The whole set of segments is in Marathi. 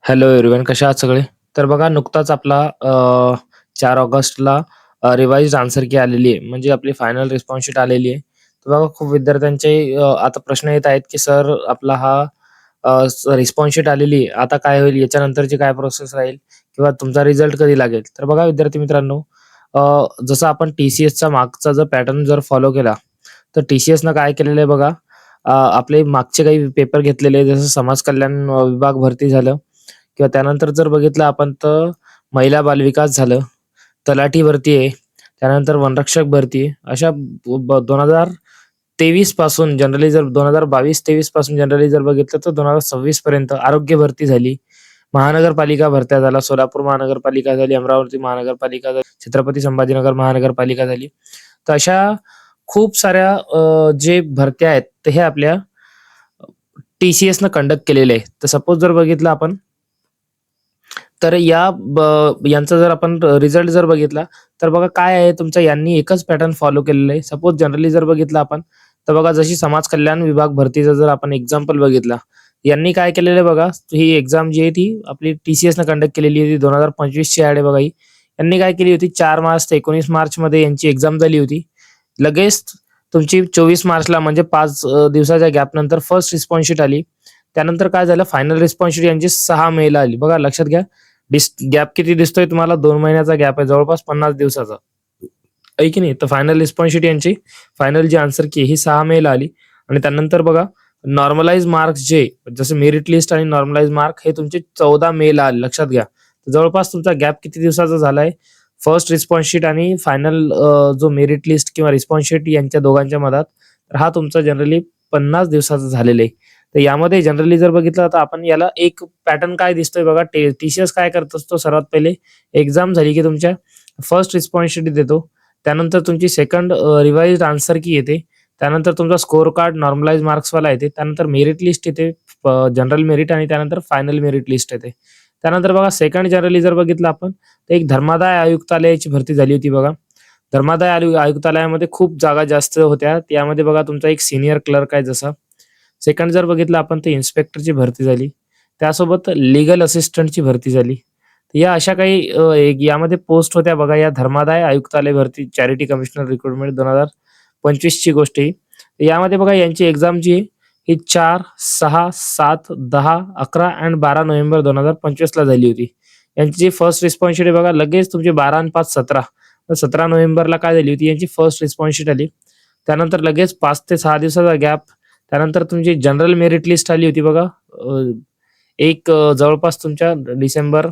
हॅलो एव्हरीवन, कशा आहात सगळे? तर बघा नुकताच आपला 4 ऑगस्टला रिवाइज्ड आन्सर की आलेली आहे. म्हणजे आपली फायनल रिस्पॉन्स शीट आलेली आहे. तर बघा खूप विद्यार्थ्यांचे आता प्रश्न येत आहेत, की सर आपला हा रिस्पॉन्स शीट आलेली आहे. आता काय होईल? याच्यानंतरची काय प्रोसेस राहील? किंवा तुमचा रिझल्ट कधी लागेल? तर बघा विद्यार्थी मित्रांनो, अ, जसं आपण टी-सी-एसचा मागचा जर पॅटर्न जर फॉलो केला, तर टी-सी-एसनं काय केलेलं आहे बघा, आपले मागचे काही पेपर घेतलेले आहे. जसं समाज कल्याण विभाग भरती झालं किंवा त्यानंतर जर बघितलं आपण तर महिला बालविकास झालं, तलाठी भरती आहे, त्यानंतर वनरक्षक भरती आहे. अशा 2023 पासून जनरली जर 2022-23 पासून जनरली जर बघितलं तर 2026 पर्यंत आरोग्य भरती झाली. महानगरपालिका भरत्या झाल्या, सोलापूर महानगरपालिका झाली, अमरावती महानगरपालिका झाली, छत्रपती संभाजीनगर महानगरपालिका झाली. तर अशा खूप साऱ्या जे भरत्या आहेत, तर हे आपल्या टी-सी-एसनं कंडक्ट केलेले आहे. तर सपोज जर बघितलं आपण, तर यांचा जर आपण रिझल्ट जर बघितला, तर बघा काय आहे तुमचा यांनी एकच पॅटर्न फॉलो केलेलं आहे. सपोज जनरली जर बघितलं आपण, तर बघा जशी समाज कल्याण विभाग भरतीचा जर आपण एक्झाम्पल बघितला, यांनी काय केलेलं आहे बघा, ही एक्झाम जी आहे ती आपली टी-सी-एसनं कंडक्ट केलेली आहे. ती 2025 ची ॲड आहे बघा ही. यांनी काय केली होती 4 मार्च ते 19 मार्चमध्ये यांची एक्झाम झाली होती. लगेच तुमची 24 मार्चला म्हणजे 5 दिवसाच्या गॅपनंतर फर्स्ट रिस्पॉन्स शीट आली. त्यानंतर काय झालं फायनल रिस्पॉन्स शीट यांची 6 मेला आली. बघा लक्षात घ्या. गॅप किती दिसतोय तुम्हाला? 2 महिन्याचा गॅप आहे, जवळपास 50 दिवसाचा. आहे की नाही? तर फायनल रिस्पॉन्स शीट यांची फायनल जी आन्सर की ही 6 मेला आली आणि त्यानंतर बघा नॉर्मलाइज मार्क्स जे जसं मेरिट लिस्ट आणि नॉर्मलाइज मार्क हे तुमचे 14 मेला आले. लक्षात घ्या. तर जवळपास तुमचा गॅप किती दिवसाचा झालाय? फर्स्ट रिस्पॉन्स शीट आणि फायनल जो मेरिट लिस्ट किंवा रिस्पॉन्स शीट यांच्या दोघांच्या मधात, तर हा तुमचा जनरली 50 दिवसाचा झालेला आहे. तर यामध्ये जनरली जर बघितलं तर आपण याला एक पॅटर्न काय दिसतोय बघा, टी-सी-एस काय करत असतो सर्वात पहिले एक्झाम झाली की तुमच्या फर्स्ट रिस्पॉन्स शीट देतो. त्यानंतर तुमची सेकंड रिवाइज्ड आन्सर की येते. त्यानंतर तुमचा स्कोर कार्ड नॉर्मलाइज मार्क्सवाला येते. त्यानंतर मेरिट लिस्ट येते, जनरल मेरिट आणि त्यानंतर फायनल मेरिट लिस्ट येते. त्यानंतर बघा सेकंड जनरली जर बघितलं आपण, तर एक धर्मादाय आयुक्तालयाची भरती झाली होती बघा. धर्मादाय आयुक्तालयामध्ये खूप जागा जास्त होत्या. त्यामध्ये बघा तुमचा एक सीनियर क्लर्क आहे जसा. सेकंड जर बघितलं आपण तर इन्स्पेक्टरची भरती झाली. त्यासोबत लीगल असिस्टंटची भरती झाली. या अशा काही यामध्ये पोस्ट होत्या बघा, या धर्मादाय आयुक्तालय भरती चॅरिटी कमिशनर रिक्रुटमेंट 2025 ची गोष्ट आहे. यामध्ये बघा यांची एक्झाम जी आहे ही 4, 6, 7, 10, 11 आणि 12 नोव्हेंबर 2025 ला झाली होती. यांची जी फर्स्ट रिस्पॉन्स शीट आहे बघा, लगेच तुमची 12 आणि 5 17. तर 17 नोव्हेंबरला काय झाली होती यांची फर्स्ट रिस्पॉन्स शीट आली. त्यानंतर लगेच 5 ते 6 दिवसाचा गॅप. त्यानंतर तुमची जनरल मेरिट लिस्ट आली होती बघा. जवळपास तुमच्या डिसेंबर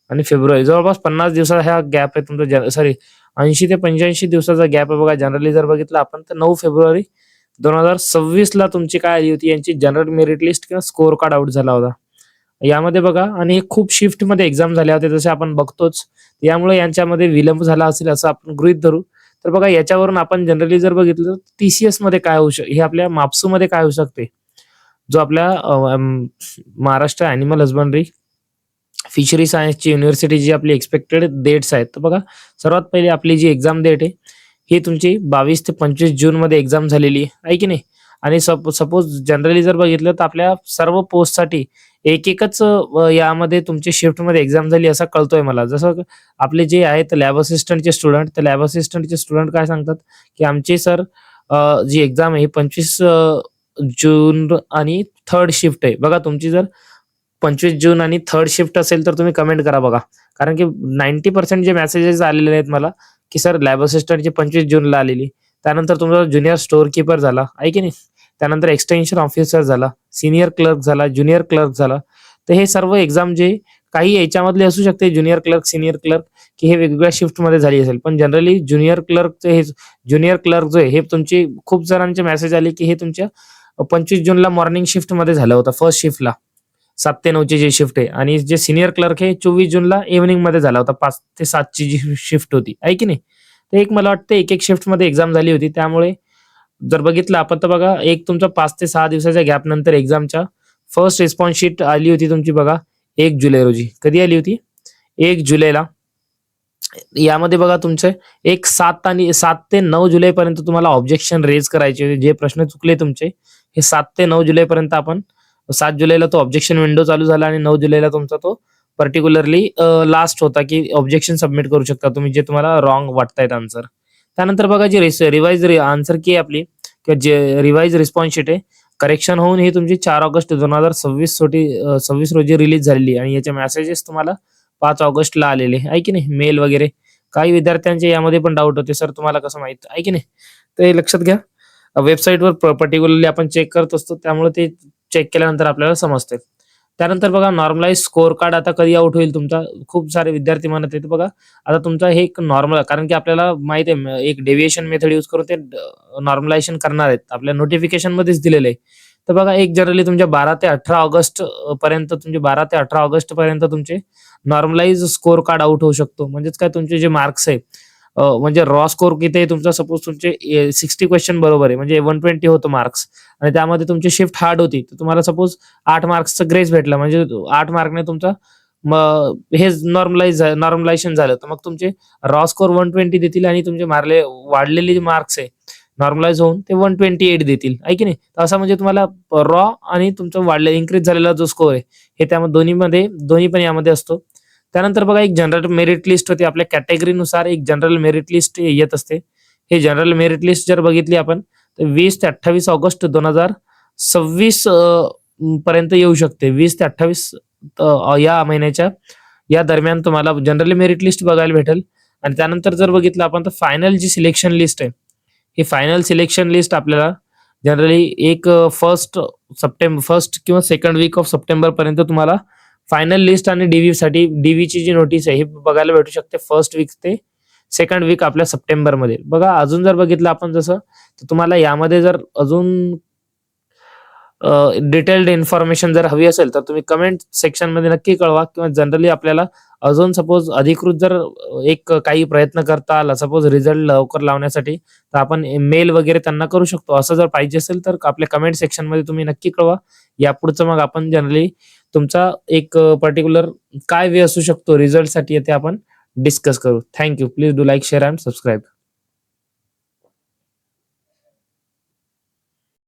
आणि फेब्रुवारी जवळपास 50 दिवसाचा हा गॅप आहे तुमचा, सॉरी 80 ते 85 दिवसाचा गॅप आहे बघा. जनरली जर बघितलं आपण तर 9 फेब्रुवारी 2026 ला तुमची काय आली होती यांची जनरल मेरिट लिस्ट किंवा स्कोर कार्ड आउट झाला होता. यामध्ये बघा आणि हे खूप शिफ्टमध्ये एक्झाम झाल्या होत्या जसे आपण बघतोच. यामुळे यांच्यामध्ये विलंब झाला असेल असं आपण गृहीत धरू. तर बघा याच्यावरून आपण जनरली जर बघितलं तर टी-सी-एस मध्ये काय होऊ हे आपल्या मापसूमध्ये काय होऊ शकते? जो आपल्या महाराष्ट्र ॲनिमल हजबंडरी फिशरी सायन्सची युनिव्हर्सिटी जी आपली एक्सपेक्टेड डेट्स आहेत. तर बघा सर्वात पहिले आपली जी एक्झाम डेट आहे, ही तुमची 22 ते 25 जूनमध्ये एक्झाम झालेली आहे की नाही? आणि सपोज जनरली जर बघितलं तर आपल्या सर्व पोस्टसाठी एक-एकच यामध्ये तुमची शिफ्टमध्ये एक्झाम झाली असं कळतोय मला. जसं आपले जे आहेत लॅब असिस्टंटचे स्टुडंट, तर लॅब असिस्टंटचे स्टुडंट काय सांगतात, की आमची सर जी एक्झाम आहे ही 25 जून आणि 3rd शिफ्ट आहे. बघा तुमची जर 25 जून आणि 3rd शिफ्ट असेल तर तुम्ही कमेंट करा बघा. कारण की 90% जे मेसेजेस आलेले आहेत मला, की सर लॅब असिस्टंटची 25 जूनला आलेली. त्यानंतर तुमचा ज्युनियर स्टोअर कीपर झाला, आहे की नाही? त्यानंतर एक्सटेन्शन ऑफिसर झाला, सीनियर क्लर्क झाला, ज्युनियर क्लर्क झाला. तर हे सर्व एक्झाम जे काही याच्यामधले असू शकते ज्युनियर क्लर्क, सीनियर क्लर्क, की हे वेगवेगळ्या शिफ्टमध्ये झाली असेल. पण जनरली ज्युनियर क्लर्कचे हे ज्युनियर क्लर्क जो आहे हे तुमची खूप जणांचे मेसेज आले, की हे तुमच्या 25 जूनला मॉर्निंग शिफ्टमध्ये झालं होतं फर्स्ट शिफ्टला. 7 ते 9 ची जी शिफ्ट आहे आणि जे सीनियर क्लर्क आहे 24 जूनला इव्हनिंगमध्ये झाला होता. 5 ते 7 ची जी शिफ्ट होती, आहे की नाही? तर एक मला वाटतं एक-एक शिफ्टमध्ये एक्झाम झाली होती. त्यामुळे जर बघितलं आपण तर बघा एक तुमचा 5 ते 6 दिवसाच्या गॅप नंतर एक्झामच्या फर्स्ट रिस्पॉन्स शीट आली होती तुमची बघा 1 जुलै रोजी. कधी आली होती? 1 जुलैला. यामध्ये बघा तुमचे एक 7 ते 9 जुलैपर्यंत तुम्हाला ऑब्जेक्शन रेज करायचे होते. जे प्रश्न चुकले तुमचे हे 7 ते 9 जुलैपर्यंत आपण 7 जुलैला तो ऑब्जेक्शन विंडो चालू झाला आणि 9 जुलैला तुमचा तो पर्टिक्युलरली लास्ट होता, की ऑब्जेक्शन सबमिट करू शकता तुम्ही जे तुम्हाला रॉंग वाटतायत आन्सर. त्यानंतर बघा जी रिवाइज आन्सर की आहे आपली किंवा जे रिवाइज रिस्पॉन्स शीट आहे, करेक्शन होऊन ही तुमची 4 ऑगस्ट 2026 रोजी रिलीज झालेली आहे आणि याचे मेसेजेस तुम्हाला 5 ऑगस्टला आलेले आहे की नाही, मेल वगैरे. काही विद्यार्थ्यांचे यामध्ये पण डाऊट होते, सर तुम्हाला कसं माहित आहे की नाही, तर हे लक्षात घ्या. वेबसाईटवर पर्टिक्युलरली आपण चेक करत असतो, त्यामुळे ते चेक केल्यानंतर आपल्याला समजते. त्यानंतर बघा नॉर्मलाइज स्कोर कार्ड आता कधी आउट होईल तुमचा, खूप सारे विद्यार्थी म्हणत आहेत. बघा आता तुमचा हे एक नॉर्मल, कारण की आपल्याला माहित आहे एक डेव्हिएशन मेथड यूज करून ते नॉर्मलायझेशन करणार आहेत, आपल्या नोटिफिकेशन मध्येच दिलेलं आहे. तर बघा एक जनरली तुमच्या 12 ते 18 ऑगस्ट पर्यंत, तुमचे 12 ते 18 ऑगस्ट पर्यंत तुमचे नॉर्मलाइज स्कोर कार्ड आउट होऊ शकतो. म्हणजेच काय, तुमचे जे मार्क्स आहे म्हणजे रॉ स्कोर किती आहे तुमचा, सपोज तुमचे 60 क्वेश्चन बरोबर आहे म्हणजे 120 होतं मार्क्स आणि त्यामध्ये तुमची शिफ्ट हार्ड होती, तर तुम्हाला सपोज 8 मार्क्सचं ग्रेस भेटला, म्हणजे 8 मार्कने तुमचा हे नॉर्मलायझेशन झालं. तर मग तुमचे रॉ स्कोर 120 देतील आणि तुमचे मारले वाढलेले जे मार्क्स आहे नॉर्मलाइज होऊन ते 128 देतील, आहे की नाही. तर असं म्हणजे तुम्हाला रॉ आणि तुमचा वाढलेला इन्क्रीज झालेला जो स्कोर आहे हे त्यामध्ये दोन्ही पण यामध्ये असतो. त्यानंतर बघा एक जनरल मेरिट लिस्ट होती, आपल्या कॅटेगरीनुसार एक जनरल मेरिट लिस्ट येत असते. हे जनरल मेरिट लिस्ट जर बघितली आपण तर 20 ते 28 ऑगस्ट 2026 पर्यंत येऊ शकते. 20 ते 28 या महिन्याच्या या दरम्यान तुम्हाला जनरल मेरिट लिस्ट बघायला भेटेल. आणि त्यानंतर जर बघितलं आपण तर फायनल जी सिलेक्शन लिस्ट आहे, ही फायनल सिलेक्शन लिस्ट आपल्याला जनरली एक फर्स्ट किंवा सेकंड वीक ऑफ सप्टेंबर पर्यंत तुम्हाला फायनल लिस्ट आणि डीव्हीची जी नोटीस आहे ही बघायला भेटू शकते फर्स्ट वीक ते सेकंड वीक आपल्या सप्टेंबरमध्ये. बघा अजून जर बघितलं आपण जसं, तर तुम्हाला यामध्ये जर अजून डिटेल्ड इन्फॉर्मेशन जर हवी असेल तर तुम्ही कमेंट सेक्शन मध्ये नक्की कळवा, किंवा जनरली आपल्याला अजून सपोज अधिकृत जर एक काही प्रयत्न करता आला, सपोज रिझल्ट लवकर लावण्यासाठी, तर आपण मेल वगैरे त्यांना करू शकतो. असं जर पाहिजे असेल तर आपल्या कमेंट सेक्शन मध्ये तुम्ही नक्की कळवा. यापुढचं मग आपण जनरली तुमचा एक पर्टिक्युलर काय वे असू शकतो रिझल्टसाठी ते आपण डिस्कस करू. Thank you. Please do like, share and subscribe.